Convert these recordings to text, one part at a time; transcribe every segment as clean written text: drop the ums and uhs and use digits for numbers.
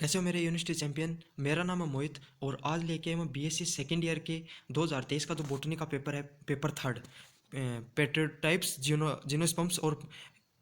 कैसे हो मेरे यूनिवर्सिटी चैंपियन। मेरा नाम है मोहित और आज लेके आए मैं बीएससी सेकेंड ईयर के 2023 का जो बोटनी का पेपर है, पेपर थर्ड, पेट्रोटाइप्स, जीनोस्पर्म्स और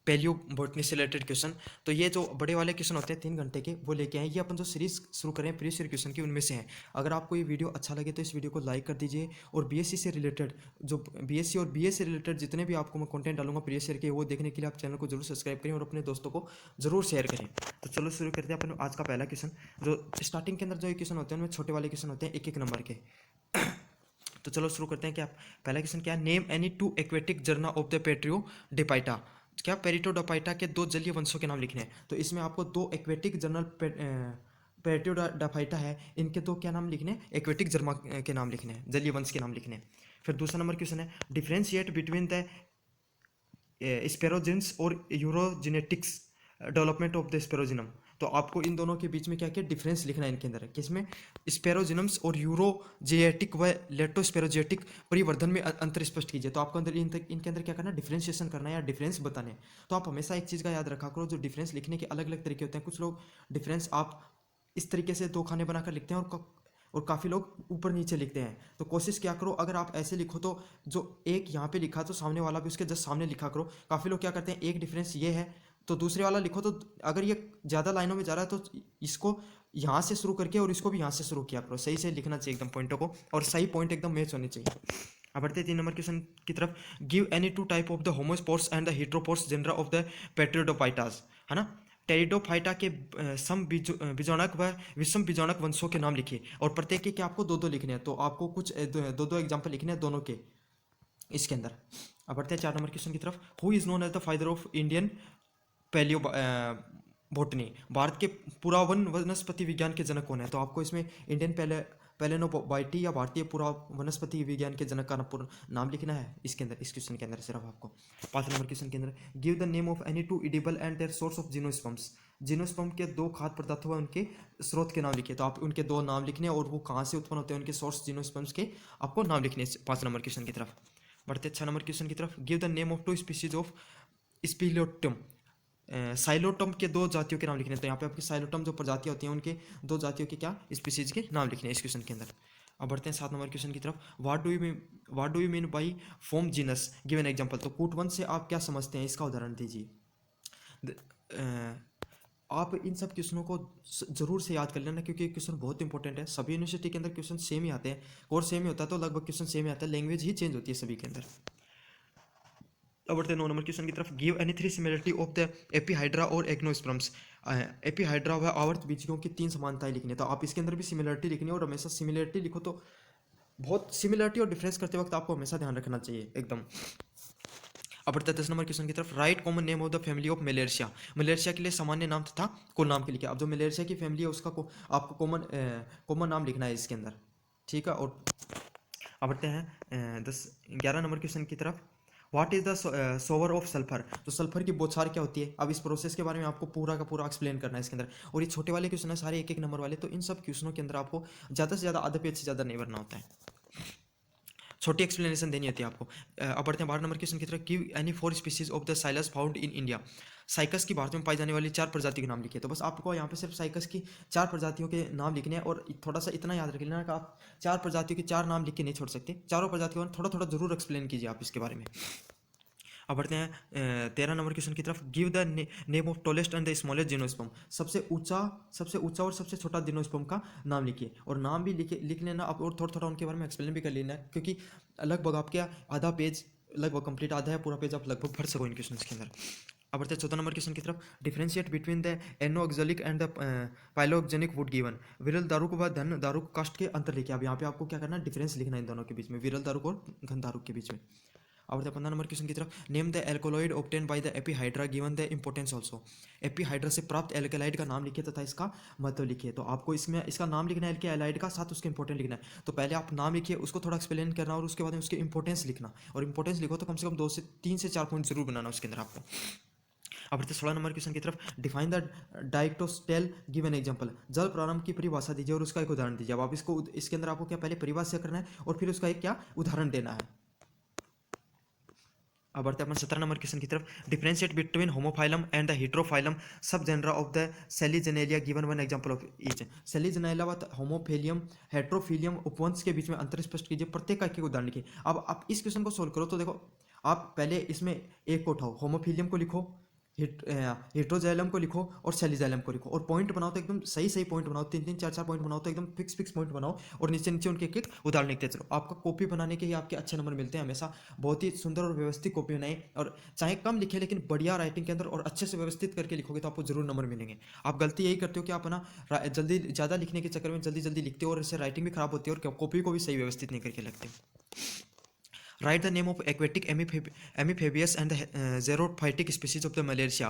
पैलियो बॉटनी से रिलेटेड क्वेश्चन। तो ये जो बड़े वाले क्वेश्चन होते हैं 3 घंटे के, वो लेके आए। ये अपन जो सीरीज शुरू करें प्रीवियस ईयर क्वेश्चन की, उनमें से हैं। अगर आपको ये वीडियो अच्छा लगे तो इस वीडियो को लाइक कर दीजिए और बीएससी से रिलेटेड जो बीएससी और बीए से रिलेटेड जितने भी आपको मैं कंटेंट डालूंगा प्रीवियस ईयर के, वो देखने के लिए आप चैनल को जरूर सब्सक्राइब करें और अपने दोस्तों को जरूर शेयर करें। तो चलो शुरू करते हैं अपन आज का पहला क्वेश्चन। जो स्टार्टिंग के अंदर जो क्वेश्चन होते हैं उनमें छोटे वाले क्वेश्चन होते हैं, एक एक नंबर के। तो चलो शुरू करते हैं। क्या पहला क्वेश्चन क्या है? नेम एनी टू एक्वेटिक जर्ना ऑफ द पेट्रियो डिपाइटा। क्या पेरिटोडोपाइटा के दो जलीय वंशों के नाम लिखने हैं। तो इसमें आपको दो एक्वेटिक जर्नल पेरिटोडोपाइटा है, इनके दो क्या नाम लिखने हैं? एक्वेटिक जर्मा के नाम लिखने हैं, जलीय वंश के नाम लिखने हैं। फिर दूसरा नंबर क्वेश्चन है, डिफ्रेंशिएट बिटवीन द स्पेरोजिन्स और यूरोजेनेटिक्स डेवलपमेंट ऑफ द स्पेरोजिनम। तो आपको इन दोनों के बीच में क्या क्या डिफरेंस लिखना है इनके अंदर, किसमें? स्पेरोजिनम्स और यूरोजेटिक व लेटोस्पेरोजेटिक परिवर्धन में अंतर स्पष्ट कीजिए। तो आपको अंदर इनके अंदर क्या करना है? डिफरेंशिएशन करना है या डिफरेंस बताने। तो आप हमेशा एक चीज़ का याद रखा करो, जो डिफरेंस लिखने के अलग अलग तरीके होते हैं। कुछ लोग डिफरेंस आप इस तरीके से दो खाने बनाकर लिखते हैं और काफ़ी लोग ऊपर नीचे लिखते हैं। तो कोशिश क्या करो, अगर आप ऐसे लिखो तो जो एक यहाँ पे लिखा तो सामने वाला भी उसके जस्ट सामने लिखा करो। काफ़ी लोग क्या करते हैं, एक डिफरेंस ये है तो दूसरे वाला लिखो, तो अगर ये ज़्यादा लाइनों में जा रहा है तो इसको यहाँ से शुरू करके और इसको भी यहाँ से शुरू किया करो। सही से लिखना चाहिए एकदम पॉइंटों को, और सही पॉइंट एकदम मैच होने चाहिए। अब बढ़ते 3 नंबर क्वेश्चन की तरफ। Give any two type of the homospores and the heterospores genera of the pteridophytes, है ना। टेरिडोफाइटा के सम बीजोणक व विषम बीजोणक वंशों के नाम लिखिए, और प्रत्येक के आप दो दो लिखने हैं। तो आपको कुछ दो दो एग्जाम्पल लिखने हैं दोनों के इसके अंदर। अब बढ़ते हैं 4 नंबर क्वेश्चन की तरफ। Who is known as the father of Indian palaeobotany. Bharat के पुरावन वनस्पति विज्ञान के जनक कौन है? तो आपको इसमें इंडियन पैलेनोबाइटी या भारतीय पुरा वनस्पति विज्ञान के जनक का नाम लिखना है इसके अंदर, इस क्वेश्चन के अंदर सिर्फ आपको। 5 नंबर क्वेश्चन के अंदर, give the name of any two edible and their source of gymnosperms. Gymnosperm के दो खाद्य पदार्थ हुए, उनके स्रोत के नाम लिखिए। तो आप उनके दो नाम लिखने और वो कहाँ से उत्पन्न होते हैं, उनके सोर्स जिनोस्पर्म्स के आपको नाम लिखने 5 नंबर क्वेश्चन की तरफ। बढ़ते 6 नंबर क्वेश्चन की तरफ। Give the name of two species of psilotum. Psilotum के दो जातियों के नाम लिखने। तो यहाँ पे आपकी साइलोटम जो प्रजातियाँ होती हैं, उनके दो जातियों के क्या स्पीसीज के नाम लिखने हैं इस क्वेश्चन के अंदर। अब बढ़ते हैं 7 नंबर क्वेश्चन की तरफ। What do you mean by form genus, give an example. तो कूटवंश से आप क्या समझते हैं, इसका उदाहरण दीजिए। आप इन सब क्वेश्चनों को जरूर से याद कर लेना, क्योंकि ये क्वेश्चन बहुत इंपॉर्टेंट है। सभी यूनिवर्सिटी के अंदर क्वेश्चन सेम ही आते हैं, कोर्स सेम ही होता है, तो लगभग क्वेश्चन सेम ही आता है, लैंग्वेज ही चेंज होती है सभी के अंदर। अब बढ़ते हैं 9 नंबर क्वेश्चन की तरफ। Give any 3 similarity of the ephedra और एक्नोस्पर्म्स। एपीहाइड्रा व आवर्त बीजियों की 3 समानताएं लिखनी है। तो आप इसके अंदर भी सिमिलरिटी लिखनी है, और हमेशा सिमिलरिटी लिखो तो बहुत सिमिलरिटी और डिफरेंस करते वक्त आपको हमेशा ध्यान रखना चाहिए एकदम। अब बढ़ते हैं 10 नंबर क्वेश्चन की तरफ। Right common name of the family of Malaysia. Malaysia के लिए सामान्य नाम तथा कुल नाम के लिए। अब जो मलेशिया की फैमिली है उसका आपको कॉमन नाम लिखना है इसके अंदर, ठीक है। और अब बढ़ते हैं 11 नंबर क्वेश्चन की तरफ। What is the shower of sulphur. तो सल्फर की बौछार क्या होती है? अब इस प्रोसेस के बारे में आपको पूरा का पूरा एक्सप्लेन करना है इसके अंदर। और ये छोटे वाले क्वेश्चन है सारे, एक एक नंबर वाले, तो इन सब क्वेश्चनों के अंदर आपको ज़्यादा से ज़्यादा आधे पेज से ज़्यादा नहीं भरना होता है, छोटी एक्सप्लेनेशन देनी होती है आपको। अब बढ़ते हैं 12 नंबर क्वेश्चन की तरफ। Give any 4 species of the Silas found in India. Cycas की भारत में पाई जाने वाली 4 प्रजाति के नाम लिखिए। तो बस आपको यहाँ पे सिर्फ साइकस की 4 प्रजातियों के नाम लिखने हैं, और थोड़ा सा इतना याद रख लेना कि आप 4 प्रजातियों के 4 नाम लिख के नहीं छोड़ सकते, चारों प्रजातियों को थोड़ा थोड़ा जरूर एक्सप्लेन कीजिए आप इसके बारे में। अब बढ़ते हैं 13 नंबर क्वेश्चन की तरफ। Give the name of tallest and the smallest gymnosperm. सबसे ऊंचा और सबसे छोटा जिनोस्पर्म का नाम लिखिए, और नाम भी लिख लेना आप, और थोड़ा थोड़ा उनके बारे में एक्सप्लेन भी कर लेना, क्योंकि लगभग आपके आधा पेज लगभग कंप्लीट, आधा है पूरा पेज आप लगभग भर सको इन क्वेश्चन के अंदर। अब बढ़ते हैं 14 नंबर क्वेश्चन की तरफ। Differentiate between the manoxylic and the pycnoxylic wood given. विरल दारुक व धन दारुक कास्ट के अंतर लिखिए। अब यहाँ पे आपको क्या करना है? डिफरेंस लिखना है इन दोनों के बीच में, विरल दारुक और घन दारुक के बीच में। और 15 नंबर क्वेश्चन की तरफ। Name the alkaloid obtain by the ephedra given the importance also. Ephedra से प्राप्त एल्केलाइड का नाम लिखिए तथा इसका महत्व लिखिए। तो आपको इसमें इसका नाम लिखना है एल्केलाइड का, साथ उसके इंपॉर्टेंट लिखना है। तो पहले आप नाम लिखिए, उसको थोड़ा एक्सप्लेन करना, और उसके बाद में उसके इंपॉर्टेंस लिखना। और इंपॉर्टेंस लिखो तो कम से कम 3 से 4 पॉइंट जरूर बनाना उसके अंदर आपको। अब बढ़ते 16 नंबर क्वेश्चन की तरफ। Define the dictyostele, give an example. जल प्रारंभ की परिभाषा दीजिए और उसका एक उदाहरण दीजिए। अब आप इसके अंदर आपको क्या पहले परिभाषा करना है और फिर उसका एक क्या उदाहरण देना है। अब बढ़ते हैं अपन 17 नंबर क्वेश्चन की तरफ। Differentiate between homophyllum and the heterophyllum sub genera of the selaginella, given one example of each. Selaginella व होमोफिलियम हेटेरोफिलियम उपवंश के बीच में अंतर स्पष्ट कीजिए, प्रत्येक का एक उदाहरण लिखिए। अब आप इस क्वेश्चन को सोल्व करो तो देखो, आप पहले इसमें एक को उठाओ, होमोफिलियम को लिखो, हेट्रोजाइलम को लिखो और सेलिजाइलम को लिखो, और पॉइंट बनाओ तो एकदम सही सही पॉइंट बनाओ, 3 3 4 4 पॉइंट बनाओ तो एकदम फिक्स पॉइंट बनाओ, और नीचे नीचे उनके एक एक उदाहरण लिखते चलो। आपका कॉपी बनाने के ही आपके अच्छे नंबर मिलते हैं हमेशा। बहुत ही सुंदर और व्यवस्थित कॉपी बनाए, और चाहे कम लिखे लेकिन बढ़िया राइटिंग के अंदर और अच्छे से व्यवस्थित करके लिखोगे तो आपको जरूर नंबर मिलेंगे। आप गलती यही करते हो कि आप ना जल्दी ज़्यादा लिखने के चक्कर में जल्दी जल्दी लिखते हो, और इससे राइटिंग भी खराब होती है और कॉपी को भी सही व्यवस्थित नहीं करके लिखते हो। Write the name of aquatic amphibious and xerophytic species of the marsilea.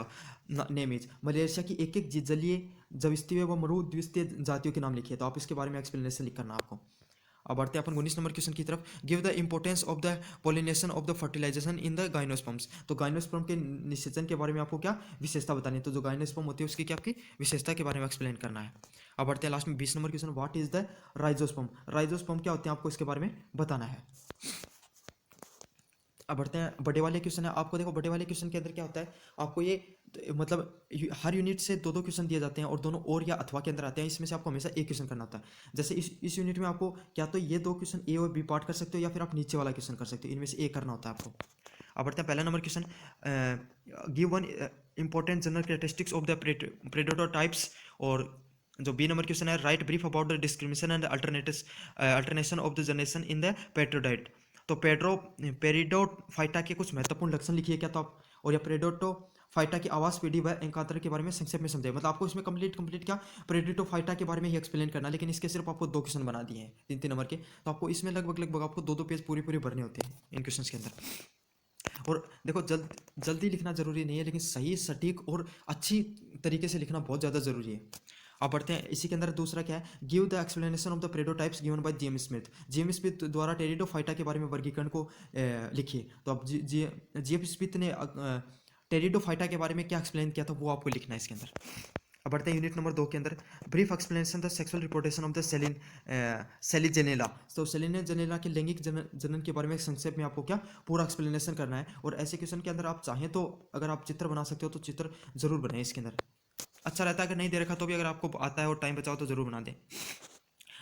Name is, marsilea की एक एक जलीय, द्विस्तीय व मरुद्विस्तीय जातियों के नाम लिखिए, तो आप इसके बारे में एक्सप्लेनेशन लिख करना आपको। अब बढ़ते हैं अपन 19 नंबर क्वेश्चन की तरफ। Give the importance of the pollination of the fertilization in the gymnosperms. तो गाइनोस्पर्म के निषेचन के बारे में आपको क्या विशेषता बतानी है, तो जो गाइनोस्पर्म होती है उसकी क्या आपकी विशेषता के बारे में एक्सप्लेन करना है। अब बढ़ते हैं लास्ट में 20 number question. What is the rhizosperm. Rhizosperm क्या होते हैं आपको इसके बारे में बताना है। अब बढ़ते हैं बड़े वाले क्वेश्चन है। आपको देखो बड़े वाले क्वेश्चन के अंदर क्या होता है, आपको ये मतलब हर यूनिट से दो दो क्वेश्चन दिए जाते हैं और दोनों और या अथवा के अंदर आते हैं। इसमें से आपको हमेशा एक क्वेश्चन करना होता है। जैसे इस यूनिट में आपको क्या तो ये दो क्वेश्चन ए और बी पार्ट कर सकते हो, या फिर आप नीचे वाला क्वेश्चन कर सकते हो, इनमें से एक करना होता है आपको। अब बढ़ते हैं पहला number question. Give one important general characteristics of the pteridophytes. और जो बी नंबर क्वेश्चन है, write brief about the discrimination and alternation of the generation in the pteridophyte. तो पेरिडोफाइटा के कुछ महत्वपूर्ण लक्षण लिखिए क्या तो आप, और या पेरिडोफाइटा की आवास पीढ़ी व एकांतर के बारे में संक्षेप में समझे। मतलब आपको इसमें कंप्लीट क्या पेरिडोफाइटा के बारे में ही एक्सप्लेन करना, लेकिन इसके सिर्फ आपको दो क्वेश्चन बना दिए हैं 3 3 नंबर के, तो आपको इसमें लगभग आपको दो पेज पूरी भरने होते हैं इन क्वेश्चन के अंदर। और देखो जल्दी लिखना जरूरी नहीं है, लेकिन सही सटीक और अच्छी तरीके से लिखना बहुत ज़्यादा जरूरी है। अब बढ़ते हैं इसी के अंदर दूसरा क्या है, give the explanation of the pteridophytes given by James Smith. James Smith द्वारा टेरिडोफाइटा के बारे में वर्गीकरण को लिखिए। तो अब जेम्स स्मिथ ने टेरिडोफाइटा के बारे में क्या एक्सप्लेन किया था वो आपको लिखना है इसके अंदर। अब बढ़ते हैं यूनिट नंबर 2 के अंदर। Brief explanation the sexual reproduction of the selaginella. तो सेलिजेनेला के लैंगिक जनन के बारे में संक्षेप में आपको क्या पूरा एक्सप्लेनेशन करना है। और ऐसे क्वेश्चन के अंदर आप चाहें तो अगर आप चित्र बना सकते हो तो चित्र जरूर बनाएं इसके अंदर, अच्छा रहता है। अगर नहीं दे रखा तो भी अगर आपको आता है और टाइम बचाओ तो जरूर बना दें।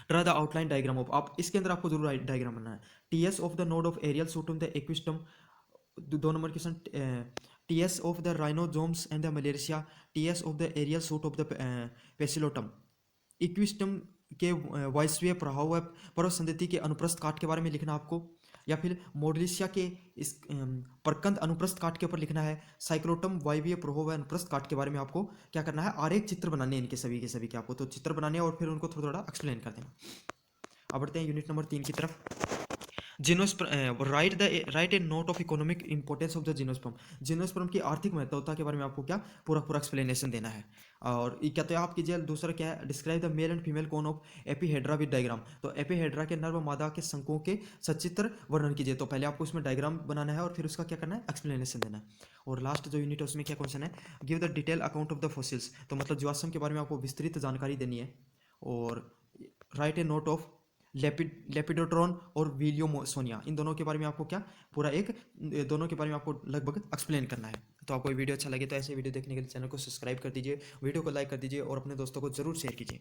Draw the outline diagram of, आप इसके अंदर आपको जरूर डायग्राम बनाना है। TS of the node of aerial shoot on the equisetum. 2 number question, TS of the rhizomes and the marsilea. TS of the aerial shoot of the psilotum. Equisetum के वायस्वीय प्रभाव व पर्वत संतति के अनुप्रस्थ काट के बारे में लिखना आपको, या फिर मोडलिशिया के इस प्रकंद अनुप्रस्थ काट के ऊपर लिखना है। साइक्लोटम वायवीय प्रभाव व अनुप्रस्थ काट के बारे में आपको क्या करना है, आरेख चित्र बनाने हैं इनके सभी के आपको, तो चित्र बनाने हैं और फिर उनको थोड़ा थोड़ा एक्सप्लेन कर देना। अब बढ़ते हैं यूनिट नंबर 3 की तरफ। Write a note of economic importance of the gymnosperm. Gymnosperm की आर्थिक महत्वता के बारे में आपको क्या पूरा एक्सप्लेनेशन देना है। और क्या तो आप कीजिए, दूसरा क्या है, describe the male and female cone of ephedra with diagram. तो एपीहेड्रा के नर व मादा के शंकुओं के सचित्र वर्णन कीजिए। तो पहले आपको इसमें डायग्राम बनाना है और फिर उसका क्या करना है, एक्सप्लेनेशन देना है। और लास्ट जो यूनिट है उसमें क्या क्वेश्चन है, give the detail account of the fossils. तो मतलब जीवाश्म के बारे में आपको विस्तृत जानकारी देनी है। और राइट ए नोट ऑफ लेपिडोट्रॉन और विलियोमोसोनिया, इन दोनों के बारे में आपको क्या पूरा दोनों के बारे में आपको लगभग एक्सप्लेन करना है। तो आपको ये वीडियो अच्छा लगे तो ऐसे वीडियो देखने के लिए चैनल को सब्सक्राइब कर दीजिए, वीडियो को लाइक कर दीजिए और अपने दोस्तों को जरूर शेयर कीजिए।